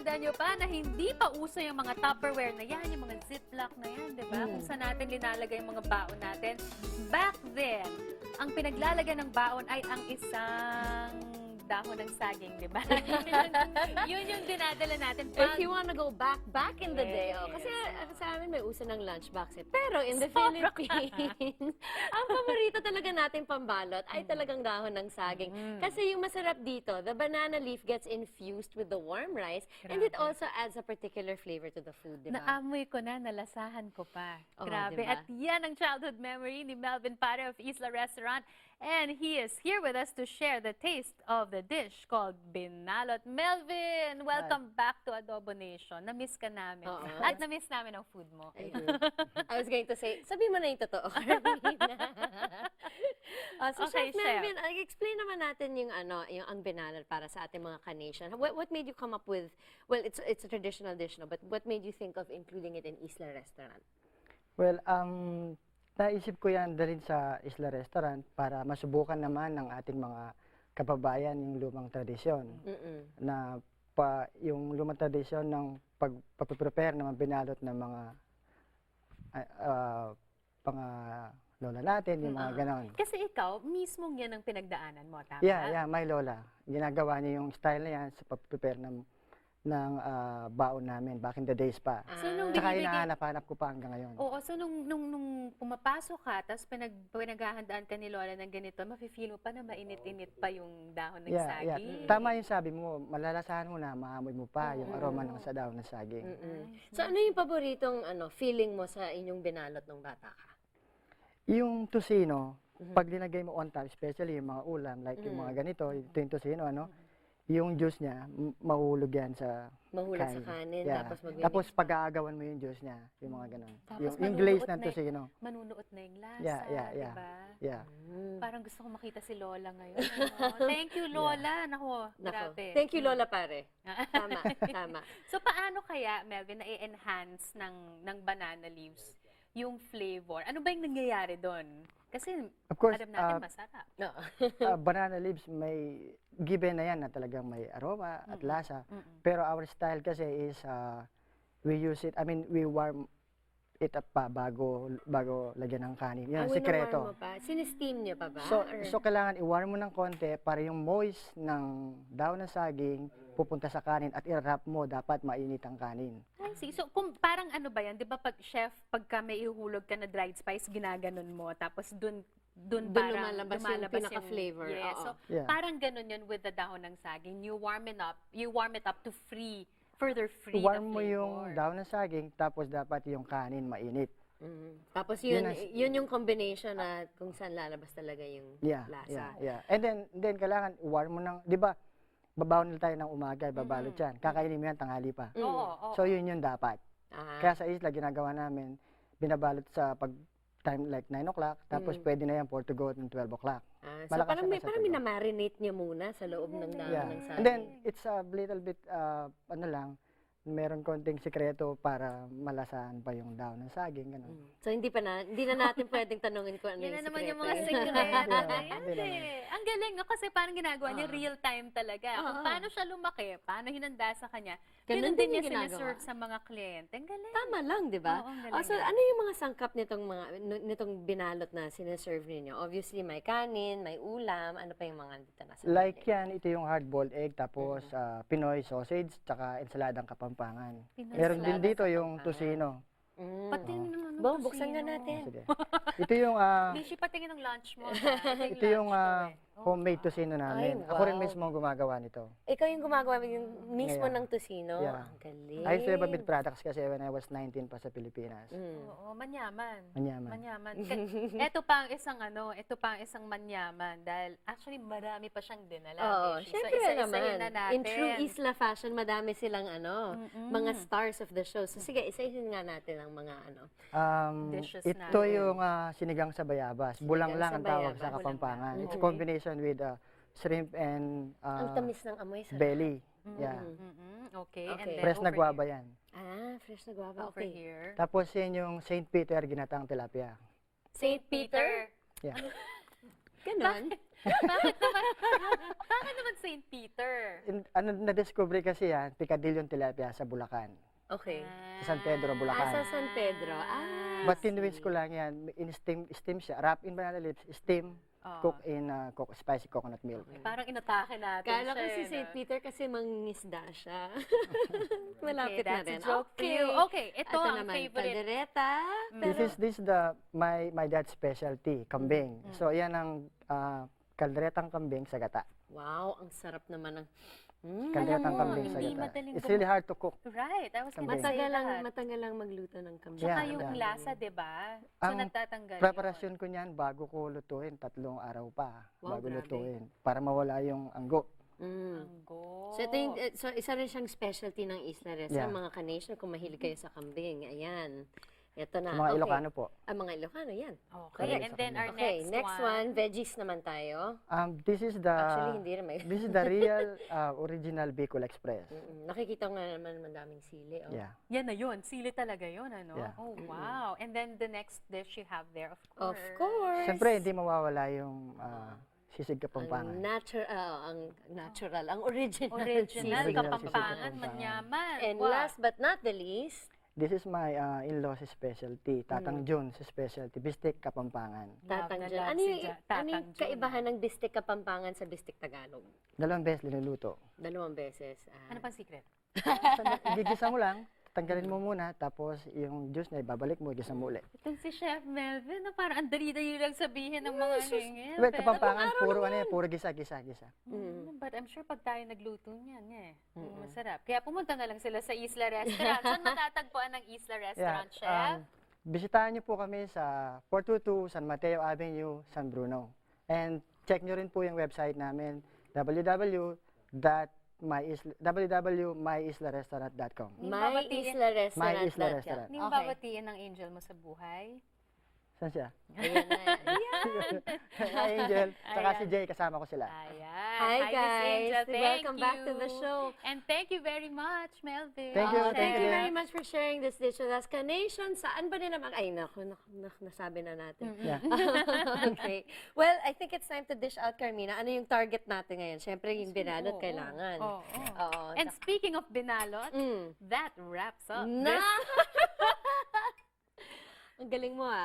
tandaan nyo pa na hindi pa uso yung mga Tupperware na yan, yung mga Ziploc na yan, di ba? Kung saan natin linalagay yung mga baon natin. Back then, ang pinaglalagay ng baon ay ang isang dahon ng saging, di ba? Yun yung dinadala natin. If you wanna go back in the day, kasi sa amin may uso ng lunchbox eh. Pero in the Philippines, ang paborito talaga natin pambalot ay talagang dahon ng saging. Kasi yung masarap dito, the banana leaf gets infused with the warm rice and it also adds a particular flavor to the food, di ba? Naamoy ko na, nalasahan ko pa. Oh, Grabe. diba? At yan ang childhood memory ni Melvin Pare of Isla Restaurant. And he is here with us to share the taste of the dish called Binalot. Melvin, welcome back to Adobo Nation. Na-miss ka namin. At na-miss namin ang food mo. I do. I was going to say, sabi mo na yung totoo. So Okay, Chef Melvin, explain naman natin yung yung ang binalot para sa ating mga Canadian. What made you come up with, well, it's a traditional dish, no, but what made you think of including it in Isla Restaurant? Well, naisip ko yan dalhin sa Isla Restaurant para masubukan naman ng ating mga kababayan yung lumang tradisyon. Na yung lumang tradisyon ng pag-prepare ng mga binalot ng mga lola natin, yung mga ganon. Kasi ikaw, mismong yan ang pinagdaanan mo, tama? Yeah, my lola. Ginagawa niya yung style na yan sa pag-prepare ng baon namin back in the days pa. So, nung Tsaka binibigay- hinahanap-hanap ko pa hanggang ngayon. Oo, so nung pumapasok ka, tapos pinaghahandaan ka ni Lola ng ganito, mafe-feel mo pa na mainit-init pa yung dahon ng saging. Tama yung sabi mo, malalasahan mo na, maamoy mo pa yung aroma ng sa dahon ng saging. So ano yung paboritong feeling mo sa inyong binalot nung bata ka? Yung tusino, pag linagay mo on top, especially yung mga ulam, like yung mga ganito, ito yung tusino, yung juice niya, mahulog yan sa Mahulog sa kanin, tapos Tapos pag-aagawan mo yung juice niya, yung mga ganon. Tapos Yung glaze manunuot ng na- tusino. Manunuot na yung lasa, Yeah. diba? Yeah. Parang gusto ko makita si Lola ngayon. Thank you, Lola. Nako, grabe. Thank you, Lola Pare. Tama. So, paano kaya, Melvin, na-enhance ng banana leaves yung flavor? Ano ba yung nangyayari doon? Kasi, Of course, alam natin masarap. No. banana leaves, may given na yan na talagang may aroma at lasa. Pero our style kasi is, we use it, we warm it up pa bago lagyan ng kanin. Yan ang sikreto. Mo pa? Sinesteam niyo pa ba? So kailangan i-warm mo ng konti para yung moist ng dahon ng saging pupunta sa kanin at i-wrap mo, dapat mainit ang kanin. I see. So, parang ano ba yan? Di ba pag chef, pagka may ihulog ka na dried spice, ginaganon mo, tapos dun parang lumalabas yung pinaka-flavor. Yes. So, parang ganun yun with the dahon ng saging. You warm it up to further free the Warm mo flavor. yung dahon ng saging, tapos dapat yung kanin mainit. Tapos yun yung combination na kung saan lalabas talaga yung lasa. Yeah. And then kailangan warm mo ng, di ba, babaon na tayo ng umaga, babalot yan. Kakainin mo yan tanghali pa. Oo. So yun dapat. Kaya sa isla, ginagawa namin, binabalot sa time like 9 o'clock, tapos pwede na yan for to go ng 12 o'clock. So parang minamarinate niya muna sa loob ng dahon ng saging. And then, it's a little bit, meron konting sikreto para malasahan pa yung dahon ng saging. Ganun. So hindi na natin pwedeng tanungin kung ano Yan na yung naman sikreto. yung mga sikreto. Ang galing, no? Kasi parang ginagawa niya real time talaga. Kung paano siya lumaki, paano hinanda sa kanya, Ganun ganun din din niya yung ginagawa. sinaserve sa mga kliyente. Ang galing. Tama lang, di ba? Oo, ang galing. So ano yung mga sangkap nitong binalot na sinaserve ninyo? Obviously, may kanin, may ulam, ano pa yung mga dito na sa Like yan, ito yung hard-boiled egg, tapos Pinoy sausage, tsaka ensaladang Kapampangan. Meron din dito yung tusino. Pati naman Buksan nga natin. Sige. Ito yung, Bishi, patingin ng lunch mo. ito yung homemade tusino namin. Ay, Ako rin wow. mismo ang gumagawa nito. Ikaw yung gumagawa mismo Yeah. ng tusino? Yeah. Ang galing. I used to have a meat products kasi when I was 19 pa sa Pilipinas. Oo, manyaman. Manyaman. Ito pa ang isang manyaman dahil actually marami pa siyang dinala. Oo, Beshi. syempre isa-isahin naman. na natin. In true Isla fashion, madami silang mga stars of the show. So sige, isa-isahin nga natin ang mga Dishes Ito natin. yung sinigang sa bayabas. Bulang Sinigang lang sa ang tawag bayabas. sa Kapampangan. Bulang It's a combination with shrimp and ang tamis ng amoy. Sarap. belly. Yeah. Okay. And Okay. then Fresh na over guava yan. Fresh na guava. Over Okay. here. Tapos yan yung St. Peter ginatang tilapia. St. Peter. Yeah. Ganon. Bakit naman St. Peter? Ano, na-discover kasi yan, Picadillo tilapia sa Bulacan. Okay. Sa San Pedro, Bulacan. Sa San Pedro. But tinwist ko lang yan, steam siya. Wrap in banana leaves, steam, cook in spicy coconut milk. Parang inatake natin Kala ko siya, si eh, St. no? Peter kasi mangingisda siya. Okay, Malapit na that's rin. a joke for you. Okay, ito Ito ang naman, favorite. kaldereta. This is my dad's specialty, kambing. So yan ang kalderetang kambing sa gata. Wow, ang sarap naman ng... Kalderetang mo, kambing sa hindi gata. madaling It's really hard to cook. Right, I was gonna Kambing. say that. Matagal lang magluto ng kambing. Tsaka Yeah, yung yeah. lasa, di ba? So, Ang natatanggal Preparasyon ko niyan bago ko lutuin, 3 araw pa Wow, bago grabe. lutuin para mawala yung anggo. Anggo. So, so isa rin siyang specialty ng Isla Reza, Yeah. mga ka-nation, kung mahilig kayo sa kambing. Ayan. Ito na. Sa mga Ilocano po. Mga Ilocano, yan. Okay, and then our Okay, next one, veggies naman tayo. This is the Actually, hindi rin may... this is the real original Bicol Express. Nakikita ko nga naman madaming sili. Oh. Yeah. Yan na yun. Sili talaga yun, ano? Yeah. Oh, wow. And then the next dish you have there, of course. Of course. Siyempre hindi mawawala yung sisig Ang Kapampangan. natural, ang original. Original, Original sisig. Kapampangan, sisig Kapampangan. manyaman. And Wow. last but not the least, This is my in-law's specialty, Tatang Jun's specialty, Bistek Kapampangan. Tatang na Jun. love Ano si yung, Tatang ano yung Jun. kaibahan ng bistek Kapampangan sa bistek Tagalog? 2 beses linuluto. 2 beses. Ano pang secret? Gigisa mo lang, tanggalin mo muna, tapos yung juice na ibabalik mo, gisa mo ulit. Itong si Chef Melvin, na parang ang dali-dali lang sabihin ng mga hingin. Well, Kapampangan, puro ano yan, puro gisa. But I'm sure pag tayo nagluto niyan, masarap. Kaya pumunta na lang sila sa Isla Restaurant. Saan matatagpuan ng Isla Restaurant, Chef? Bisitahan niyo po kami sa 422 San Mateo Avenue, San Bruno. And check niyo rin po yung website namin, www.myislarestaurant.com. My Isla Restaurant. My Isla Restaurant. Hindi mo babatiin ng angel mo sa buhay? Saan siya? Ayan na. Hi, Angel. Saka si Jay, kasama ko sila. Ayan. Hi, Miss guys. Angel. Thank Welcome back to you. the show. And thank you very much, Melvin. Thank you, Thank you din. very much for sharing this dish with us. Ka-Nation, saan ba nila ay, nasabi na natin. Yeah. Okay. Well, I think it's time to dish out, Carmina. Ano yung target natin ngayon? Siyempre, yung binalot kailangan. Oo. And speaking of binalot, that wraps up Na! this Ang galing mo, ah.